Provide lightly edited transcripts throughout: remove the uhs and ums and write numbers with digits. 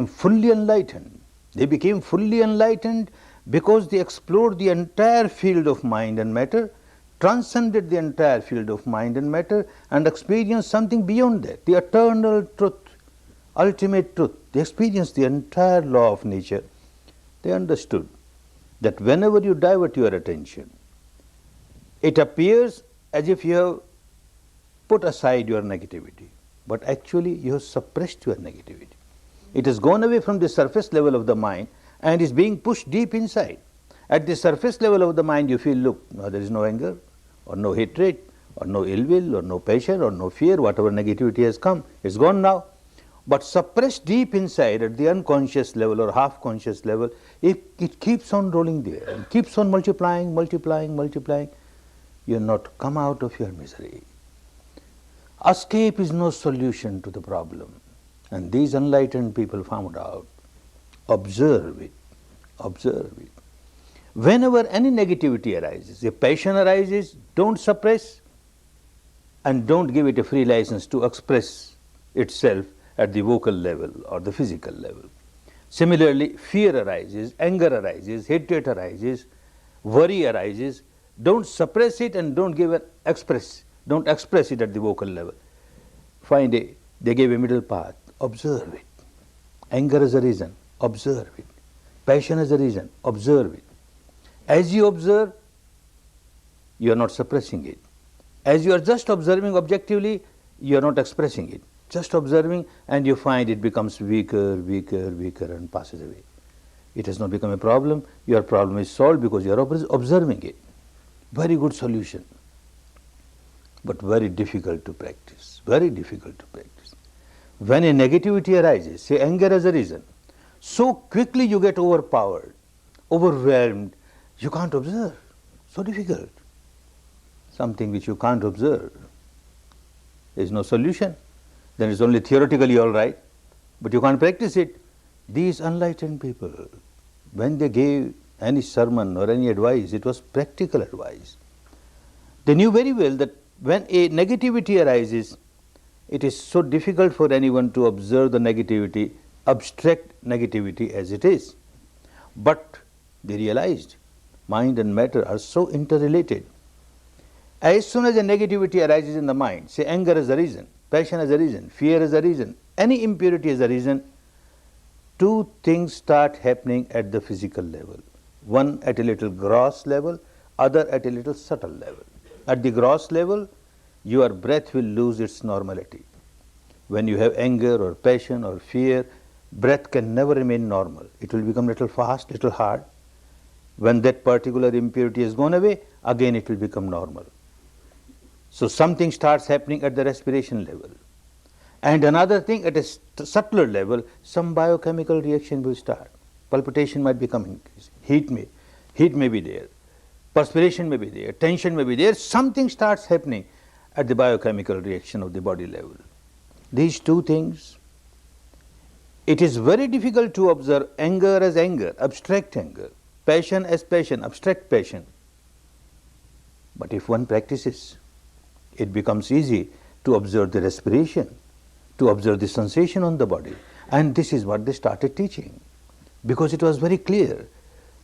fully enlightened. They became fully enlightened because they explored the entire field of mind and matter, transcended the entire field of mind and matter, and experienced something beyond that, the eternal truth, ultimate truth. They experienced the entire law of nature. They understood that whenever you divert your attention, it appears as if you have put aside your negativity, but actually you have suppressed your negativity. It has gone away from the surface level of the mind and is being pushed deep inside. At the surface level of the mind you feel, look, now there is no anger or no hatred or no ill will or no passion or no fear, whatever negativity has come, it's gone now. But suppressed deep inside at the unconscious level or half conscious level, it keeps on rolling there and keeps on multiplying, multiplying, multiplying. You are not come out of your misery. Escape is no solution to the problem. And these enlightened people found out, observe it, observe it. Whenever any negativity arises, a passion arises, don't suppress and don't give it a free license to express itself at the vocal level or the physical level. Similarly, fear arises, anger arises, hatred arises, worry arises. Don't suppress it and don't give it don't express it at the vocal level. They gave a middle path. Observe it. Anger is a reason. Observe it. Passion is a reason. Observe it. As you observe, you are not suppressing it. As you are just observing objectively, you are not expressing it. Just observing, and you find it becomes weaker, weaker, weaker, and passes away. It has not become a problem. Your problem is solved because you are observing it. Very good solution, but very difficult to practice. Very difficult to practice. When a negativity arises, say anger as a reason, so quickly you get overpowered, overwhelmed, you can't observe. So difficult. Something which you can't observe. There is no solution. Then it's only theoretically all right, but you can't practice it. These enlightened people, when they gave any sermon or any advice, it was practical advice. They knew very well that when a negativity arises, it is so difficult for anyone to observe the negativity, abstract negativity as it is. But they realized mind and matter are so interrelated. As soon as a negativity arises in the mind, say anger is a reason, passion is a reason, fear is a reason, any impurity is a reason, two things start happening at the physical level. One at a little gross level, other at a little subtle level. At the gross level, your breath will lose its normality. When you have anger or passion or fear, breath can never remain normal. It will become little fast, little hard. When that particular impurity has gone away, again it will become normal. So something starts happening at the respiration level. And another thing at a subtler level, some biochemical reaction will start. Palpitation might become increased. Heat may be there. Perspiration may be there. Tension may be there. Something starts happening at the biochemical reaction of the body level. These two things, it is very difficult to observe anger as anger, abstract anger, passion as passion, abstract passion. But if one practices, it becomes easy to observe the respiration, to observe the sensation on the body. And this is what they started teaching, because it was very clear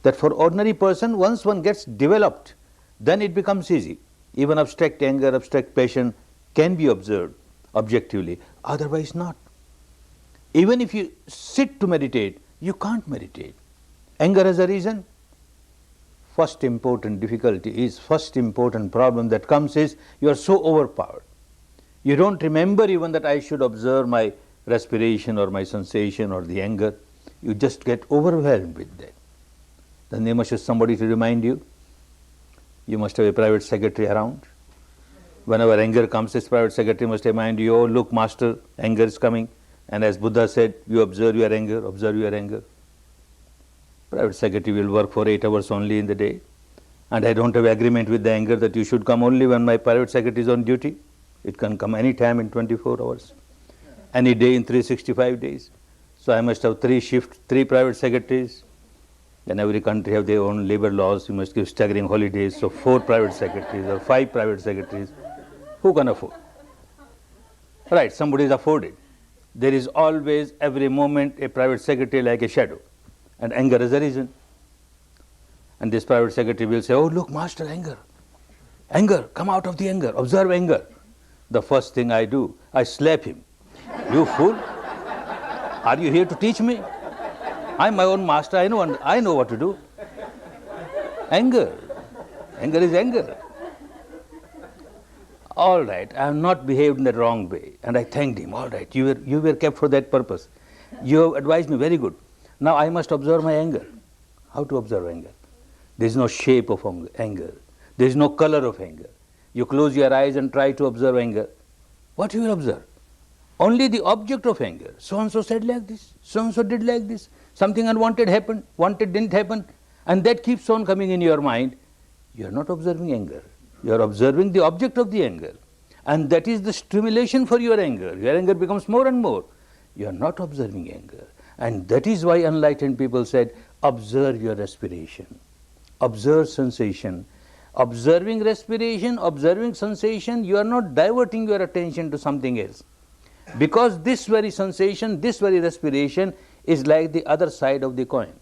that for ordinary person, once one gets developed, then it becomes easy. Even abstract anger, abstract passion can be observed objectively, otherwise not. Even if you sit to meditate, you can't meditate. Anger as a reason, first important difficulty is, first important problem that comes is, you are so overpowered. You don't remember even that I should observe my respiration or my sensation or the anger. You just get overwhelmed with that. Then there must be somebody to remind you. You must have a private secretary around. Whenever anger comes, this private secretary must remind you, oh look master, anger is coming. And as Buddha said, you observe your anger, observe your anger. Private secretary will work for 8 hours only in the day. And I don't have agreement with the anger that you should come only when my private secretary is on duty. It can come any time in 24 hours, any day in 365 days. So I must have 3 shifts, 3 private secretaries. Then every country have their own labor laws. You must give staggering holidays. So 4 private secretaries or 5 private secretaries. Who can afford? Right, somebody is afforded. there is always, every moment, a private secretary like a shadow, and anger is a reason. And this private secretary will say, oh, look, master, anger. Anger, come out of the anger, observe anger. The first thing I do, I slap him. You fool, are you here to teach me? I'm my own master, I know what to do. Anger is anger. All right, I have not behaved in the wrong way, and I thanked him. All right, you were kept for that purpose. You have advised me, very good. Now I must observe my anger. How to observe anger? There is no shape of anger. There is no color of anger. You close your eyes and try to observe anger. What you will observe? Only the object of anger. So-and-so said like this, so-and-so did like this, something unwanted happened, wanted didn't happen, and that keeps on coming in your mind. You are not observing anger. You are observing the object of the anger. And that is the stimulation for your anger. Your anger becomes more and more. You are not observing anger. And that is why enlightened people said, observe your respiration. Observe sensation. Observing respiration, observing sensation, you are not diverting your attention to something else. Because this very sensation, this very respiration is like the other side of the coin.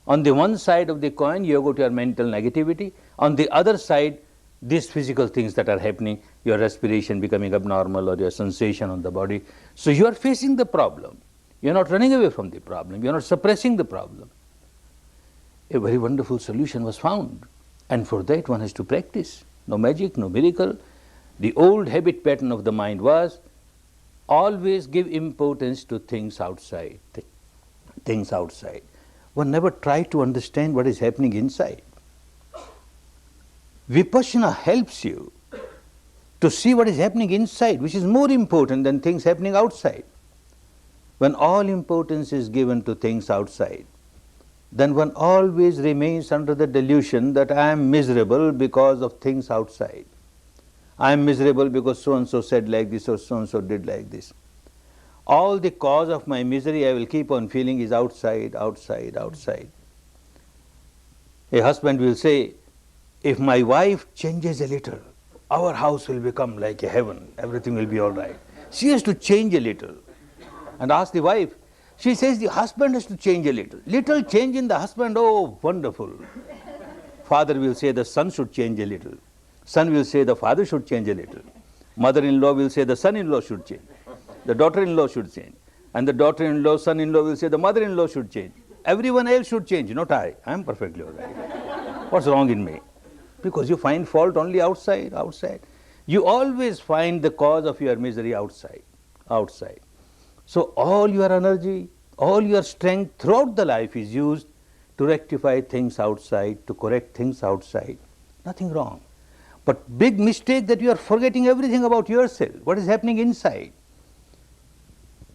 On the one side of the coin, you go to your mental negativity. On the other side, these physical things that are happening, your respiration becoming abnormal or your sensation on the body. So you are facing the problem. You are not running away from the problem. You are not suppressing the problem. A very wonderful solution was found. And for that one has to practice. No magic, no miracle. The old habit pattern of the mind was always give importance to things outside. Things outside. One never tried to understand what is happening inside. Vipassana helps you to see what is happening inside, which is more important than things happening outside. When all importance is given to things outside, then one always remains under the delusion that I am miserable because of things outside. I am miserable because so-and-so said like this or so-and-so did like this. All the cause of my misery I will keep on feeling is outside, outside, outside. A husband will say, if my wife changes a little, our house will become like a heaven, everything will be all right. She has to change a little. And ask the wife, she says the husband has to change a little. Little change in the husband, oh, wonderful. Father will say the son should change a little. Son will say the father should change a little. Mother-in-law will say the son-in-law should change. The daughter-in-law should change. And the daughter-in-law, son-in-law will say the mother-in-law should change. Everyone else should change, not I. I am perfectly all right. What's wrong in me? Because you find fault only outside, outside. You always find the cause of your misery outside, outside. So all your energy, all your strength throughout the life is used to rectify things outside, to correct things outside. Nothing wrong. But big mistake that you are forgetting everything about yourself, what is happening inside.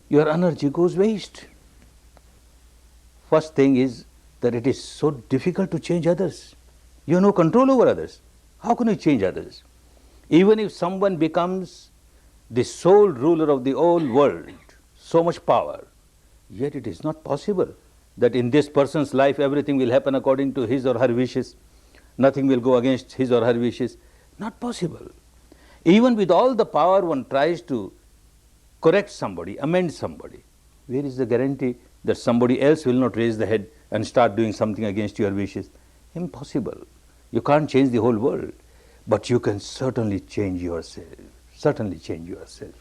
Your energy goes waste. First thing is that it is so difficult to change others. You have no control over others. How can you change others? Even if someone becomes the sole ruler of the whole world, so much power, yet it is not possible that in this person's life everything will happen according to his or her wishes. Nothing will go against his or her wishes. Not possible. Even with all the power, one tries to correct somebody, amend somebody. Where is the guarantee that somebody else will not raise the head and start doing something against your wishes? Impossible. You can't change the whole world, but you can certainly change yourself. Certainly change yourself.